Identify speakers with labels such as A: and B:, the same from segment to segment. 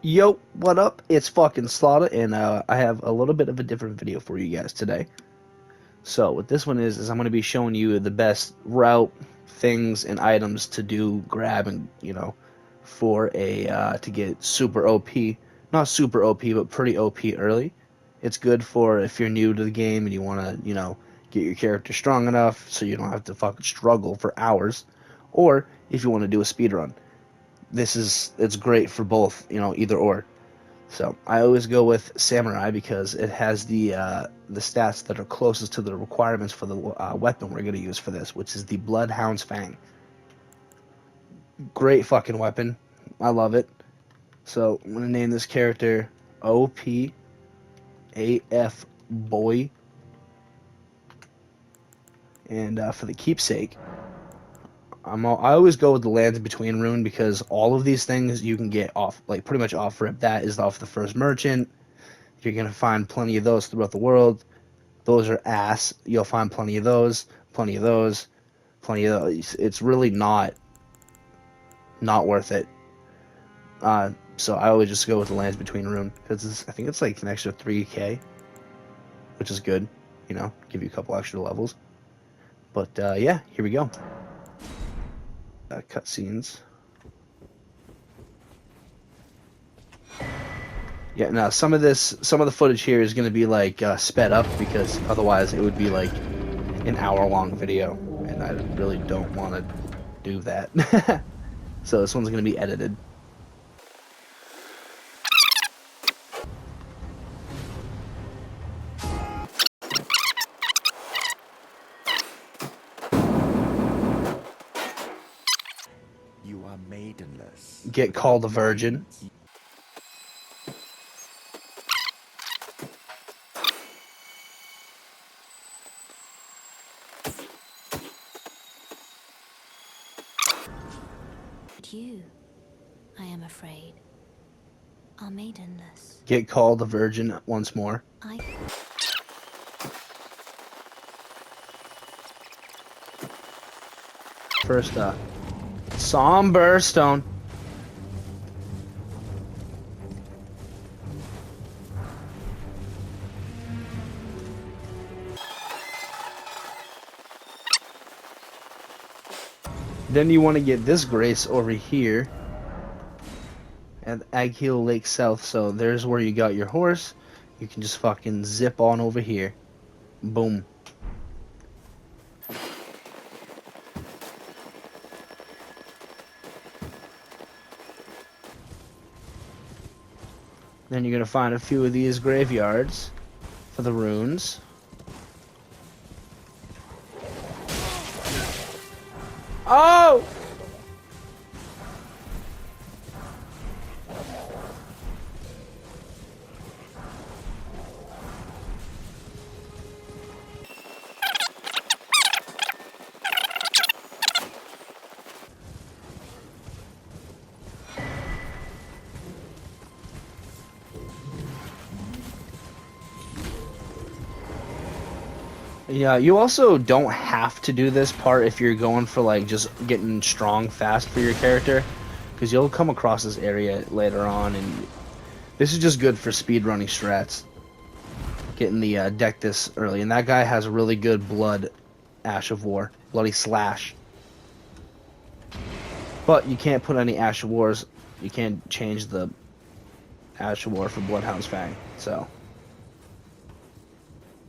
A: Yo, what up? It's fucking Slaughter, and I have a little bit of a different video for you guys today. So what this one is I'm going to be showing you the best route, things, and items to do, grab, and for a to get super OP. Not super OP, but pretty OP early. It's good for if you're new to the game and you want to, get your character strong enough so you don't have to fucking struggle for hours, or if you want to do a speed run. It's great for both, either or. So I always go with Samurai because it has the stats that are closest to the requirements for the weapon we're going to use for this, which is the Bloodhound's Fang. Great fucking weapon. I love it. So I'm going to name this character OPAF Boy. And for the keepsake, I always go with the Lands Between rune because all of these things you can get off, like pretty much off rip. That is off the first merchant. You're going to find plenty of those throughout the world. Those are ass. You'll find plenty of those, plenty of those, plenty of those. It's really not worth it. So I always just go with the Lands Between rune because I think it's like an extra 3k, which is good. Give you a couple extra levels. But yeah, here we go. Cutscenes. Yeah, now some of the footage here is going to be like sped up because otherwise it would be like an hour-long video, and I really don't want to do that. So this one's going to be edited.
B: You are maidenless.
A: Get called a virgin.
C: You, I am afraid, are maidenless.
A: Get called a virgin once more. First, somber stone. Then you want to get this grace over here at Agheel Lake South. So there's where you got your horse. You can just fucking zip on over here. Boom. Then you're going to find a few of these graveyards for the runes. Oh! Yeah, you also don't have to do this part if you're going for like just getting strong fast for your character, because you'll come across this area later on, and this is just good for speedrunning strats. Getting the deck this early, and that guy has really good blood Ash of War, Bloody Slash. But you can't put any Ash of Wars. You can't change the Ash of War for Bloodhound's Fang. So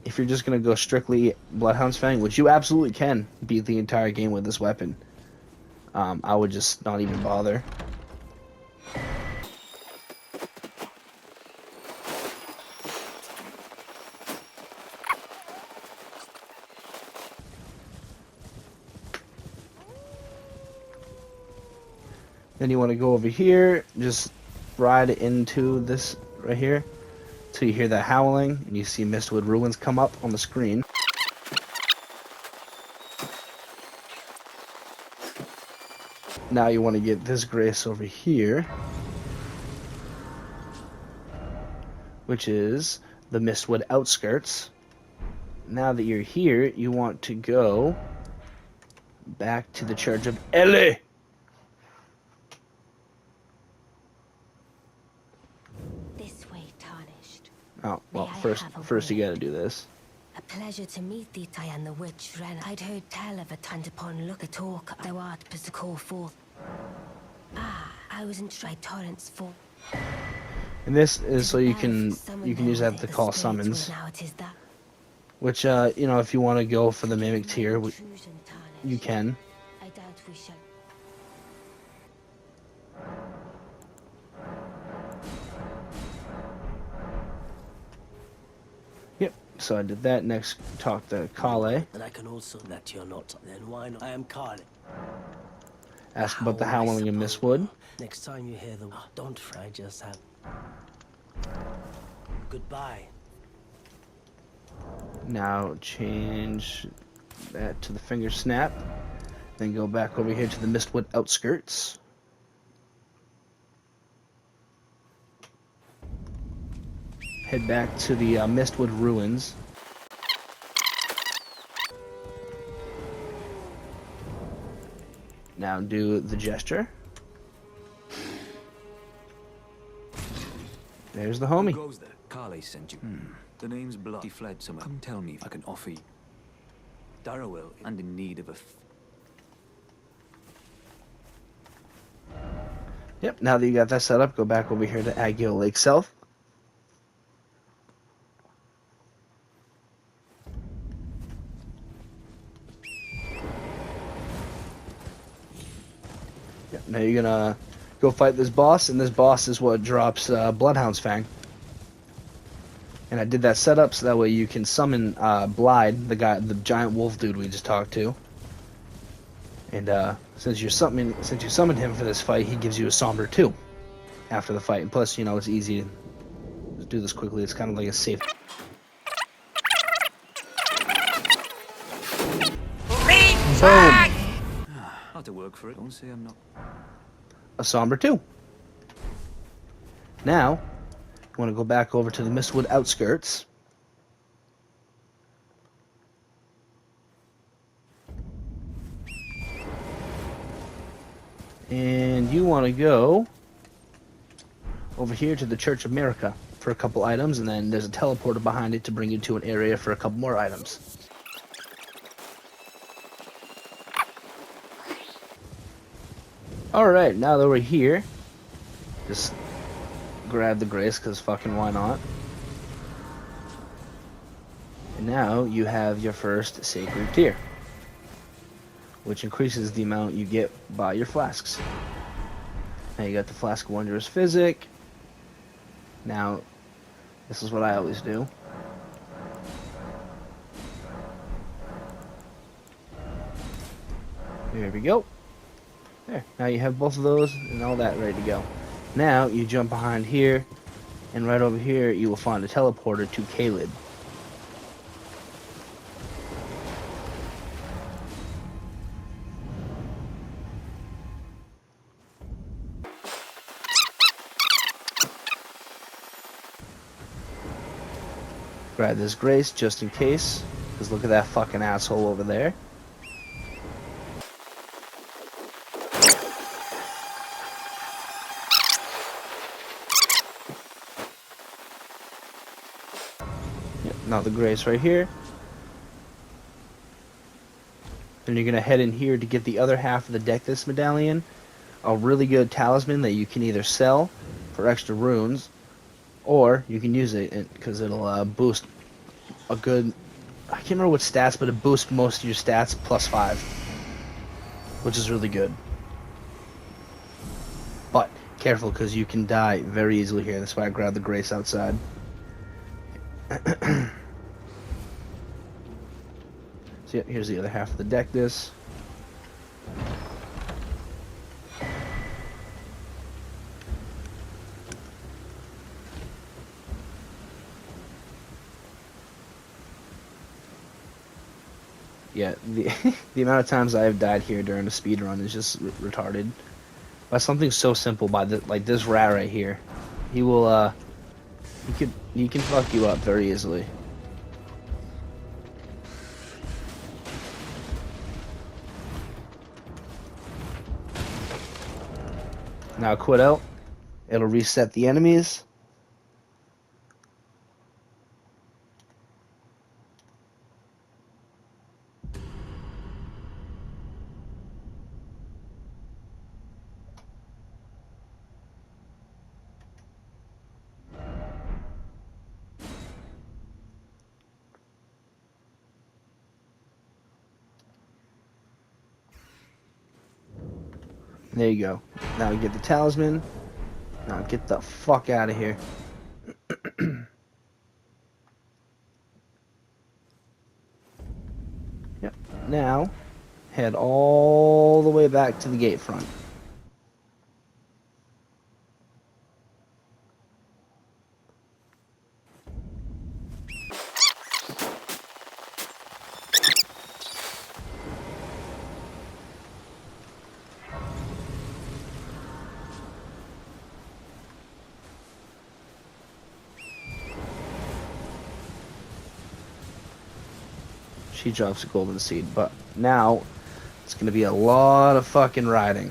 A: if you're just gonna go strictly Bloodhound's Fang, which you absolutely can beat the entire game with this weapon, I would just not even bother. Then you want to go over here, just ride into this right here, till you hear that howling, and you see Mistwood Ruins come up on the screen. Now you want to get this grace over here, which is the Mistwood Outskirts. Now that you're here, you want to go back to the Church of Ele.
C: This way, tarnished.
A: Oh,
C: May
A: well,
C: I
A: first
C: have a
A: first you
C: word?
A: gotta do this.
C: A pleasure to meet thee, Tyan the Witch Ren. I'd heard tell of a time upon look a talk thou art but to call forth. Ah, I was in try torrents for.
A: And this is so you can use
C: with
A: that
C: it.
A: to
C: The
A: call
C: spades will
A: summons.
C: now it is that.
A: Which you know, if you want to go for the mimic
C: Forgive my
A: tier,
C: intrusion,
A: you
C: tarnished.
A: can.
C: I doubt we shall.
A: Yep. So I did that. Next, talk to Kale.
D: And I can also that you're not. Then why not? I am Carly.
A: Ask about the
D: I
A: Howling and
D: suppose.
A: Mistwood.
D: Next time you hear the don't fry, just have. Goodbye.
A: Now change that to the finger snap. Then go back over here to the Mistwood outskirts. Head back to the Mistwood ruins. Now do the gesture. There's the homie.
E: Who goes there? Carly sent you. The name's Blood. He fled somewhere. Come tell me if I can offer you. Darrowell and in need of a.
A: Yep, now that you got that set up, go back over here to Agio Lake South. Yep, now you're gonna go fight this boss, and this boss is what drops Bloodhound's Fang. And I did that setup so that way you can summon Blide, the giant wolf dude we just talked to. And since you summoned him for this fight, he gives you a Somber 2 after the fight. And plus, you know, it's easy to do this quickly. It's kind of like a safe. Boom!
E: I'll have to work for it. Don't say I'm not.
A: A Somber 2. Now, you want to go back over to the Mistwood outskirts. And you want to go over here to the Church of America for a couple items, and then there's a teleporter behind it to bring you to an area for a couple more items. Alright, now that we're here, just grab the Grace, because fucking why not? And now you have your first Sacred Tier, which increases the amount you get by your flasks. Now you got the Flask of Wondrous Physic. Now, this is what I always do. There we go. There, now you have both of those and all that ready to go. Now you jump behind here, and right over here you will find a teleporter to Caleb. Grab this Grace just in case, because look at that fucking asshole over there. Yep, now the Grace right here. Then you're gonna head in here to get the other half of the Dectus medallion, a really good talisman that you can either sell for extra runes, or you can use it because it'll boost a good, I can't remember what stats, but it boosts most of your stats plus 5, which is really good. But careful, because you can die very easily here. That's why I grabbed the Grace outside. So yeah, here's the other half of the Dectus. Yeah, the the amount of times I have died here during a speed run is just retarded. By something so simple, like this rat right here, he will he can fuck you up very easily. Now quit out. It'll reset the enemies. There you go. Now get the talisman. Now get the fuck out of here. Yep. Now, head all the way back to the gate front. She drops a golden seed, but now it's going to be a lot of fucking riding.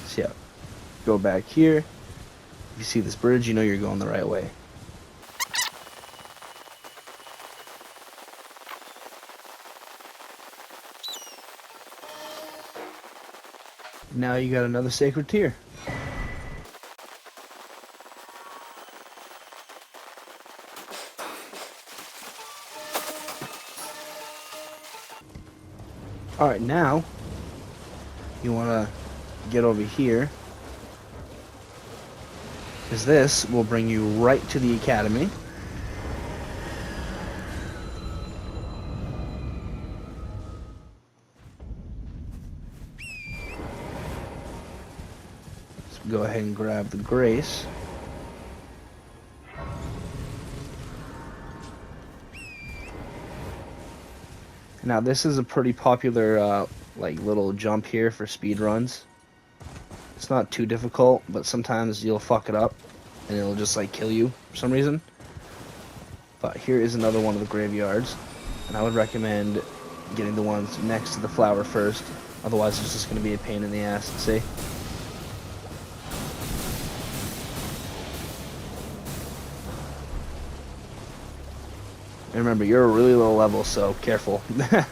A: So yeah, go back here. If you see this bridge, you know you're going the right way. Now you got another sacred tier. Alright, now you want to get over here, because this will bring you right to the academy. So go ahead and grab the grace. Now this is a pretty popular like little jump here for speed runs. It's not too difficult, but sometimes you'll fuck it up and it'll just like kill you for some reason. But here is another one of the graveyards, and I would recommend getting the ones next to the flower first, otherwise it's just going to be a pain in the ass. See? And remember, you're a really low level, so careful. You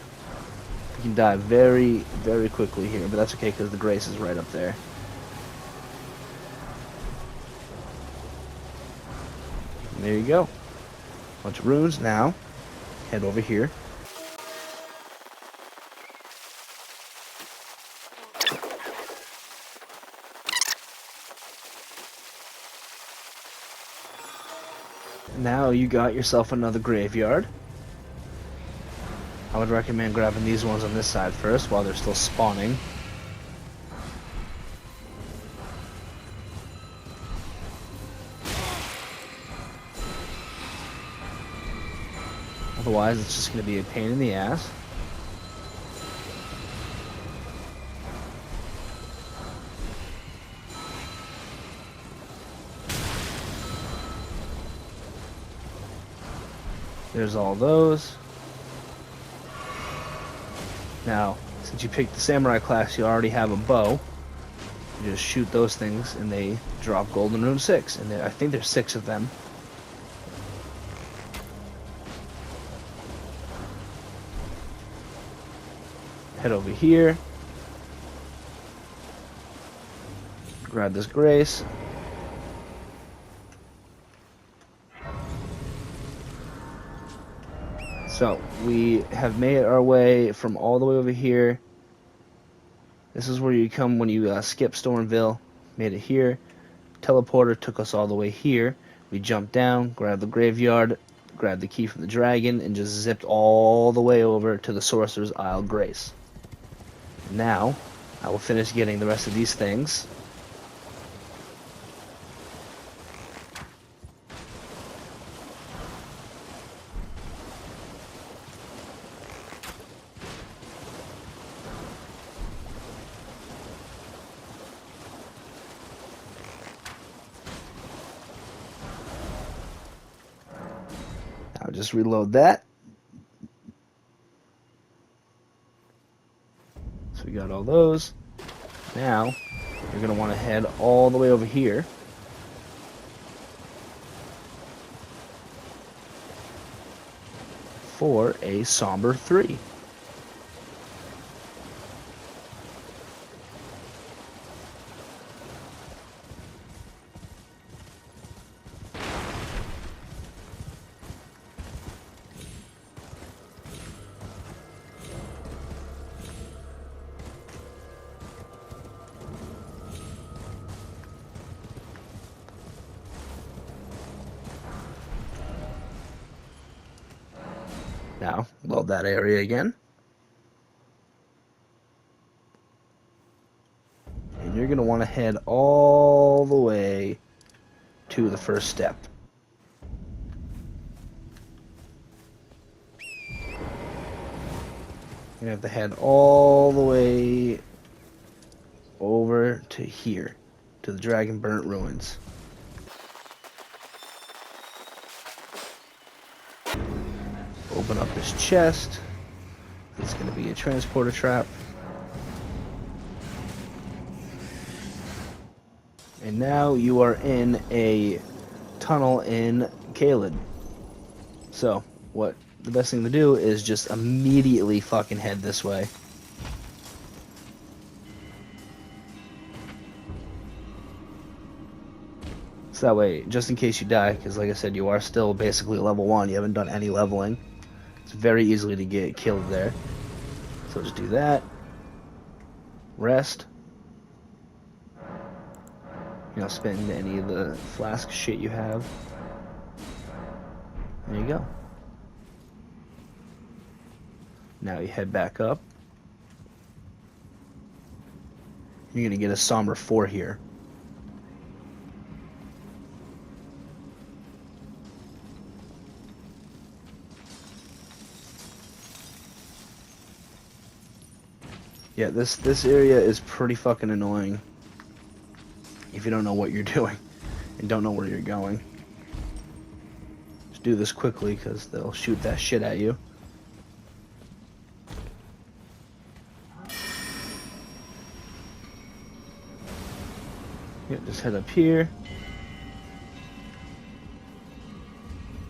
A: can die very, very quickly here, but that's okay because the grace is right up there. And there you go. Bunch of runes. Now, head over here. Now you got yourself another graveyard. I would recommend grabbing these ones on this side first while they're still spawning. Otherwise, it's just going to be a pain in the ass. There's all those. Now, since you picked the samurai class, you already have a bow. You just shoot those things, and they drop golden rune 6. And I think there's 6 of them. Head over here. Grab this grace. So, we have made our way from all the way over here. This is where you come when you skip Stormville. Made it here. Teleporter took us all the way here. We jumped down, grabbed the graveyard, grabbed the key from the dragon, and just zipped all the way over to the Sorcerer's Isle Grace. Now, I will finish getting the rest of these things. I'll just reload that. So we got all those. Now, you're going to want to head all the way over here. For a Somber 3. Load that area again. And you're going to want to head all the way to the first step. You have to head all the way over to here, to the Dragon Burnt Ruins. Open up this chest. It's going to be a transporter trap. And now you are in a tunnel in Caelid. So, what the best thing to do is just immediately fucking head this way. So that way, just in case you die, because like I said, you are still basically level 1. You haven't done any leveling. It's very easily to get killed there. So just do that. Rest. You know, spend any of the flask shit you have. There you go. Now you head back up. You're going to get a Somber 4 here. Yeah, this area is pretty fucking annoying if you don't know what you're doing and don't know where you're going. Just do this quickly because they'll shoot that shit at you. Yeah, just head up here.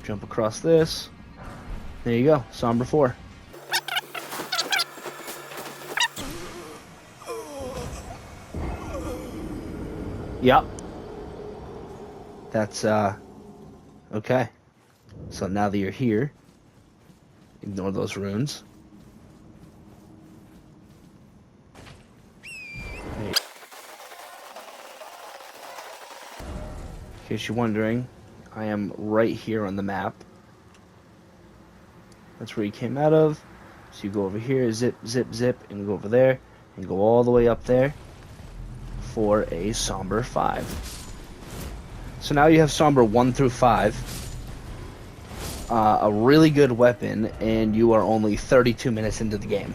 A: Jump across this. There you go, Somber 4. Yep. That's, okay. So now that you're here, ignore those runes. In case you're wondering, I am right here on the map. That's where you came out of. So you go over here, zip, zip, zip, and go over there, and go all the way up there for a Somber 5. So now you have Somber 1 through 5, a really good weapon, and you are only 32 minutes into the game.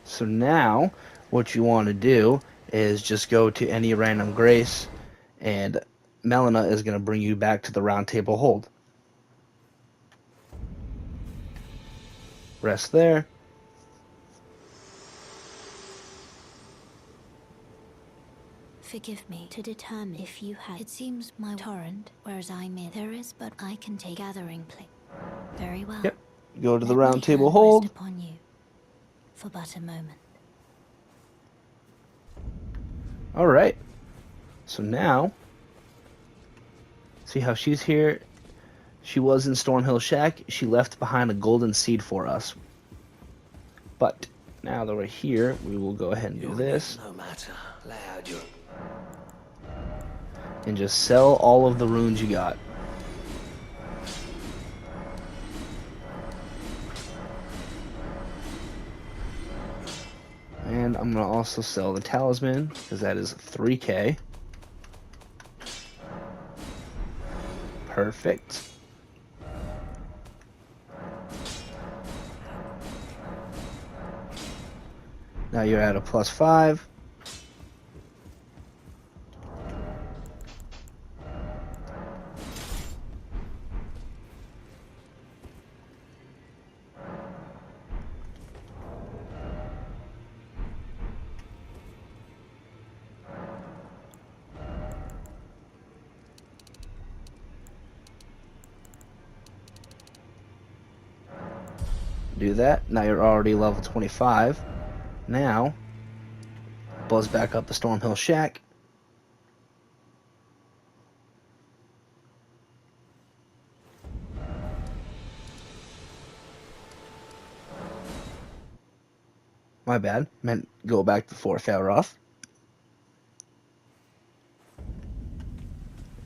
A: So now, what you want to do is just go to any random grace, and Melina is going to bring you back to the round table hold. Rest there.
C: Forgive me to determine if you had. It seems my torrent, whereas I'm in. There is, but I can take gathering place. Very well.
A: Yep. Go to the
C: Let
A: round
C: my
A: table
C: hand
A: hold.
C: rest upon you for but a moment.
A: All right. So now, see how she's here? She was in Stormhill Shack. She left behind a golden seed for us. But now that we're here, we will go ahead and do this.
D: No matter. Loud you.
A: And just sell all of the runes you got. And I'm going to also sell the talisman, because that is 3k. Perfect. Now you're at a +5. Do that. Now you're already level 25. Now, buzz back up the Stormhill Shack. My bad. Meant go back to 4th hour off.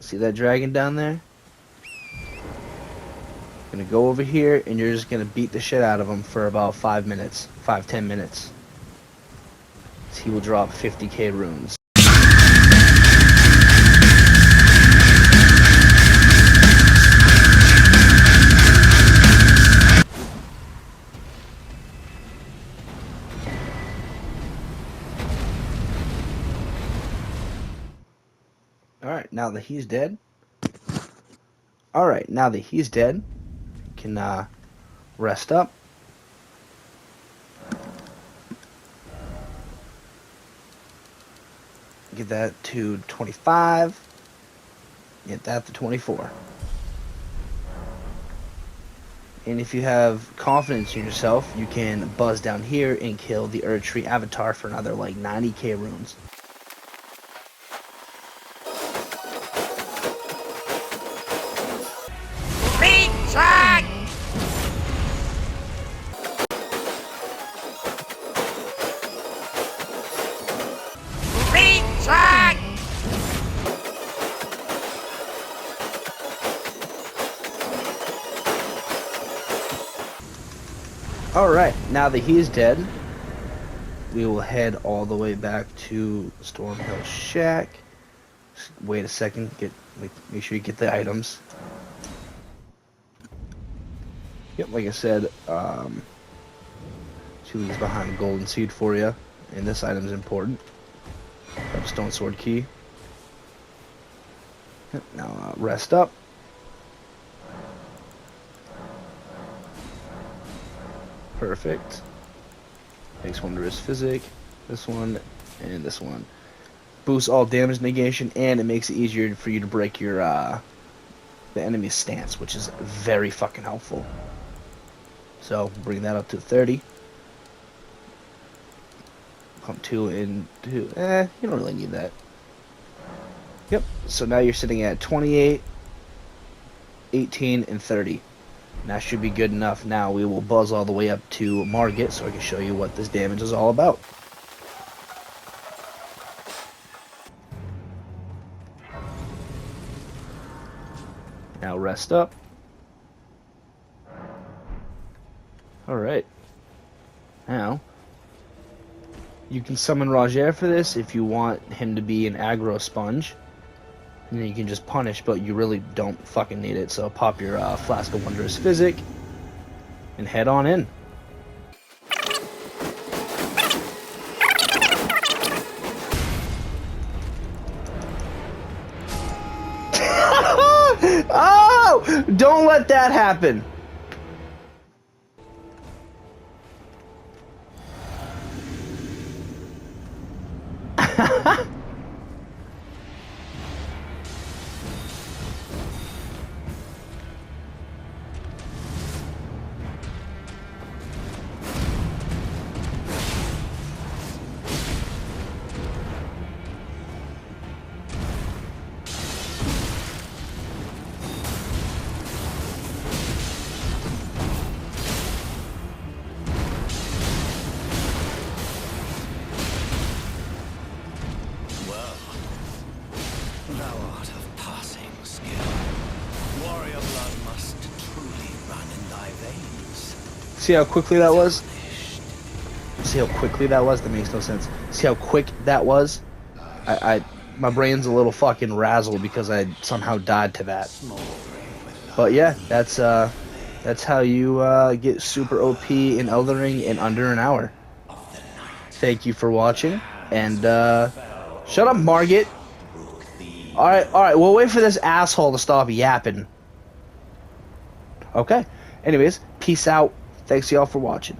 A: See that dragon down there? Gonna go over here and you're just gonna beat the shit out of him for about 5 minutes, 5-10 minutes. He will drop 50k runes. Alright, now that he's dead. Alright, now that he's dead, you can rest up. Get that to 25. Get that to 24. And if you have confidence in yourself, you can buzz down here and kill the Erd Tree Avatar for another like 90k runes. Alright, now that he's dead, we will head all the way back to Stormhill Shack. Just wait a second, make sure you get the items. Yep, like I said, she leaves behind a golden seed for you, and this item is important. Grab a stone sword key. Yep, now rest up. Perfect. Makes wondrous physic. This one and this one. Boosts all damage negation, and it makes it easier for you to break your the enemy's stance, which is very fucking helpful. So bring that up to 30. Pump 2 and 2. You don't really need that. Yep. So now you're sitting at 28, 18, and 30. And that should be good enough. Now we will buzz all the way up to Margit so I can show you what this damage is all about. Now rest up. Alright. Now, you can summon Roger for this if you want him to be an aggro sponge. And then you can just punish, but you really don't fucking need it. So pop your Flask of Wondrous Physic and head on in. Oh! Don't let that happen.
D: Thou art of passing skill. Warrior blood must truly run in thy veins.
A: See how quickly that was? See how quickly that was? That makes no sense. See how quick that was? My brain's a little fucking razzled because I somehow died to that. But yeah, that's how you get super OP in Elden Ring in under an hour. Thank you for watching, and shut up, Margit. Alright, we'll wait for this asshole to stop yapping. Okay. Anyways, peace out. Thanks y'all for watching.